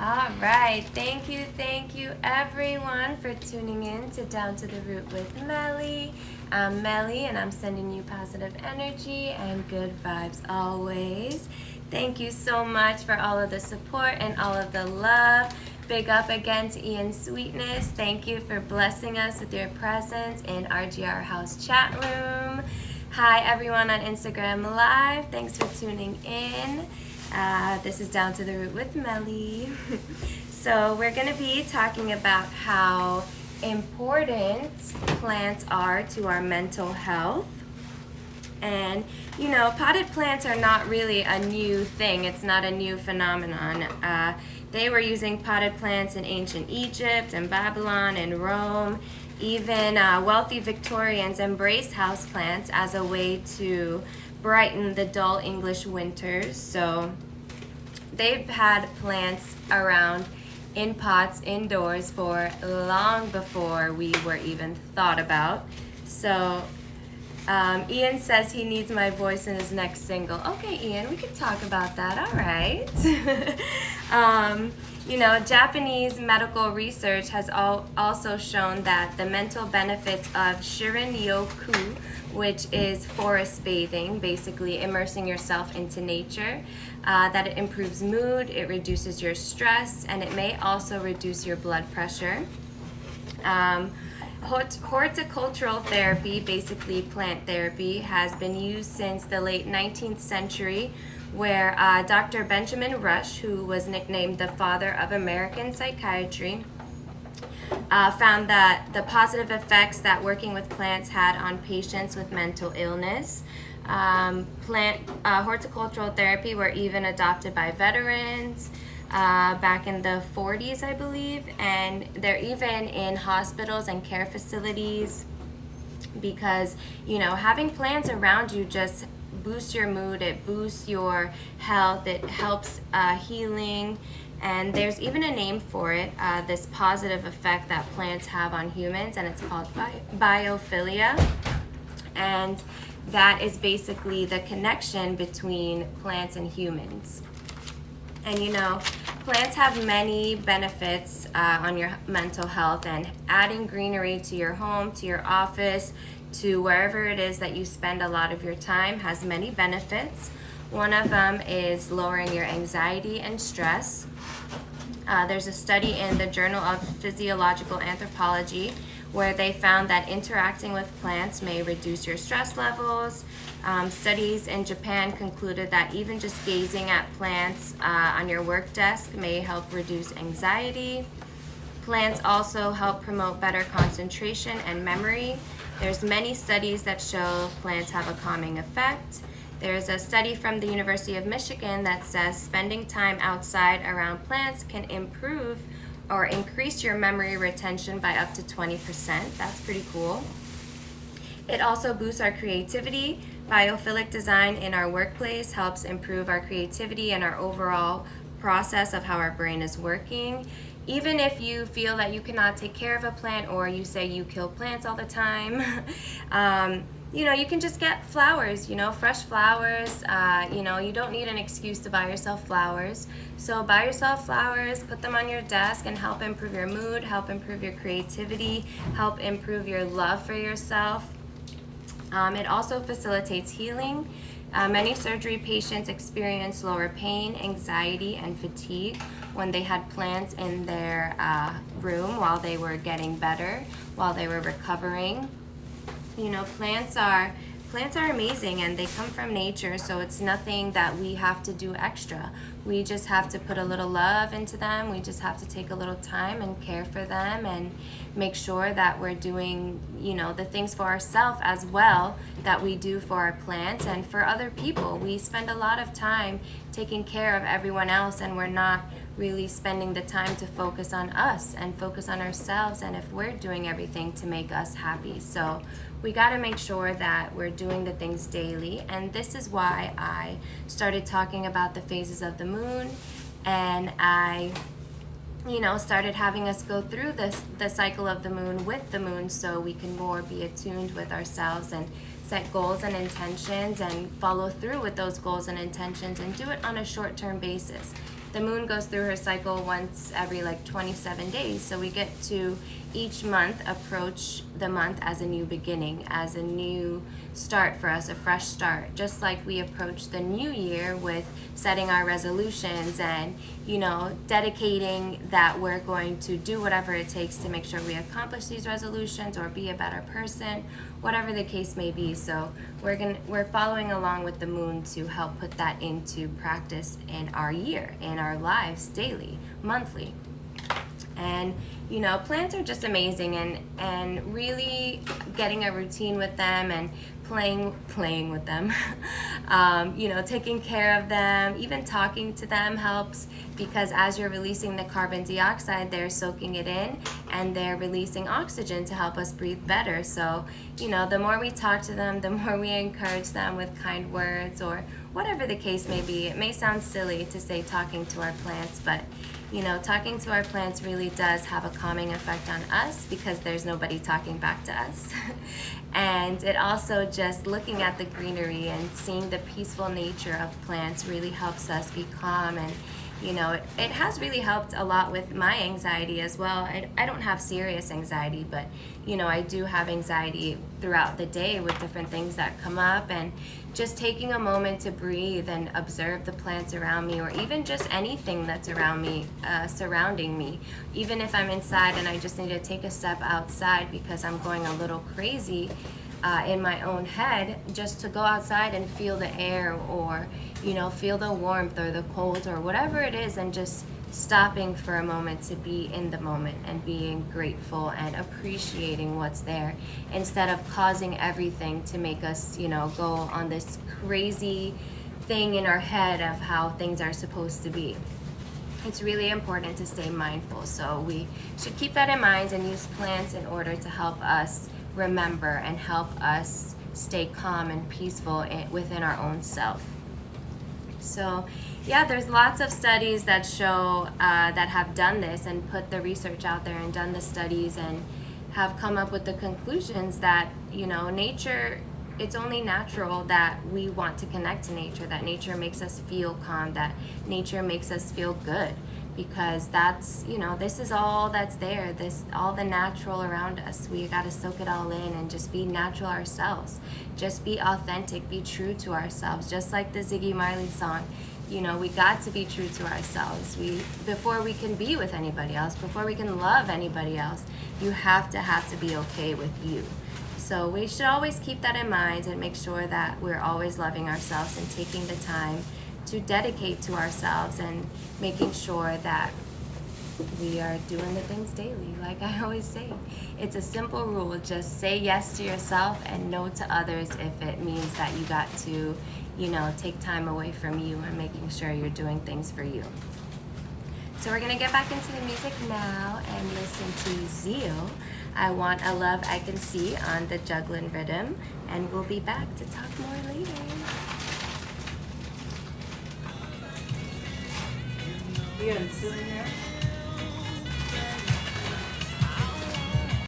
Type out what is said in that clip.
All right. Thank you everyone for tuning in to Down to the Root with Meli. I'm Meli and I'm sending you positive energy and good vibes always. Thank you so much for all of the support and all of the love. Big up again to Ian Sweetness. Thank you for blessing us with your presence in RGR House chat room. Hi everyone on Instagram Live. Thanks for tuning in. This is Down to the Root with Meli. So we're going to be talking about how important plants are to our mental health. And, you know, potted plants are not really a new thing. It's not a new phenomenon. They were using potted plants in ancient Egypt and Babylon and Rome. Even wealthy Victorians embraced houseplants as a way to brighten the dull English winters. So they've had plants around in pots indoors for long before we were even thought about. So Ian says he needs my voice in his next single. Okay, Ian, we could talk about that. All right. You know, Japanese medical research has also shown that the mental benefits of Shirin-yoku, which is forest bathing, basically immersing yourself into nature, that it improves mood, it reduces your stress, and it may also reduce your blood pressure. Horticultural therapy, basically plant therapy, has been used since the late 19th century, where Dr. Benjamin Rush, who was nicknamed the father of American psychiatry, found that the positive effects that working with plants had on patients with mental illness. Horticultural therapy were even adopted by veterans back in the 40s, I believe, and they're even in hospitals and care facilities because, you know, having plants around you just boosts your mood, it boosts your health, it helps healing, and there's even a name for it, this positive effect that plants have on humans, and it's called biophilia. And that is basically the connection between plants and humans. And you know, plants have many benefits on your mental health, and adding greenery to your home, to your office, to wherever it is that you spend a lot of your time has many benefits. One of them is lowering your anxiety and stress. There's a study in the Journal of Physiological Anthropology where they found that interacting with plants may reduce your stress levels. Studies in Japan concluded that even just gazing at plants on your work desk may help reduce anxiety. Plants also help promote better concentration and memory. There's many studies that show plants have a calming effect. There's a study from the University of Michigan that says spending time outside around plants can improve or increase your memory retention by up to 20%. That's pretty cool. It also boosts our creativity. Biophilic design in our workplace helps improve our creativity and our overall process of how our brain is working. Even if you feel that you cannot take care of a plant, or you say you kill plants all the time, you know, you can just get flowers, you know, fresh flowers. You know, you don't need an excuse to buy yourself flowers. So buy yourself flowers, put them on your desk, and help improve your mood, help improve your creativity, help improve your love for yourself. It also facilitates healing. Many surgery patients experience lower pain, anxiety, and fatigue when they had plants in their room while they were getting better, while they were recovering. You know, plants are amazing, and they come from nature, so it's nothing that we have to do extra. We just have to put a little love into them. We just have to take a little time and care for them and make sure that we're doing, you know, the things for ourselves as well that we do for our plants and for other people. We spend a lot of time taking care of everyone else, and we're not really spending the time to focus on us and focus on ourselves and if we're doing everything to make us happy. So we got to make sure that we're doing the things daily, and this is why I started talking about the phases of the moon, and I, you know, started having us go through the cycle of the moon with the moon, so we can more be attuned with ourselves and set goals and intentions and follow through with those goals and intentions and do it on a short-term basis. the moon goes through her cycle once every like 27 days. So we get to each month approach the month as a new beginning, as a new start for us, a fresh start. Just like we approach the new year with setting our resolutions and, you know, dedicating that we're going to do whatever it takes to make sure we accomplish these resolutions or be a better person, whatever the case may be. So we're following along with the moon to help put that into practice in our year, in our lives, daily, monthly. And you know, plants are just amazing, and really getting a routine with them and playing with them, you know, taking care of them, even talking to them helps, because as you're releasing the carbon dioxide, they're soaking it in and they're releasing oxygen to help us breathe better. So, you know, the more we talk to them, the more we encourage them with kind words or whatever the case may be. It may sound silly to say talking to our plants, but you know, talking to our plants really does have a calming effect on us because there's nobody talking back to us. And it also, just looking at the greenery and seeing the peaceful nature of plants really helps us be calm. And you know, it has really helped a lot with my anxiety as well. I don't have serious anxiety, but you know, I do have anxiety throughout the day with different things that come up, and just taking a moment to breathe and observe the plants around me, or even just anything that's around me, surrounding me. Even if I'm inside and I just need to take a step outside because I'm going a little crazy in my own head, just to go outside and feel the air, or you know, feel the warmth or the cold or whatever it is, and just stopping for a moment to be in the moment and being grateful and appreciating what's there, instead of causing everything to make us, you know, go on this crazy thing in our head of how things are supposed to be. It's really important to stay mindful, so we should keep that in mind and use plants in order to help us remember and help us stay calm and peaceful within our own self. So yeah, there's lots of studies that show that have done this and put the research out there and done the studies and have come up with the conclusions that, you know, nature, it's only natural that we want to connect to nature, that nature makes us feel calm, that nature makes us feel good, because that's, you know, this is all that's there, this, all the natural around us. We got to soak it all in and just be natural ourselves, just be authentic, be true to ourselves, just like the Ziggy Marley song. You know, we got to be true to ourselves. Before we can be with anybody else, before we can love anybody else, you have to be okay with you. So we should always keep that in mind and make sure that we're always loving ourselves and taking the time to dedicate to ourselves and making sure that we are doing the things daily. Like I always say, it's a simple rule. Just say yes to yourself and no to others if it means that you got to, you know, take time away from you and making sure you're doing things for you. So we're gonna get back into the music now and listen to Zeal, I Want a Love I Can See, on the Juggling Rhythm, and we'll be back to talk more later. You gonna sit in there?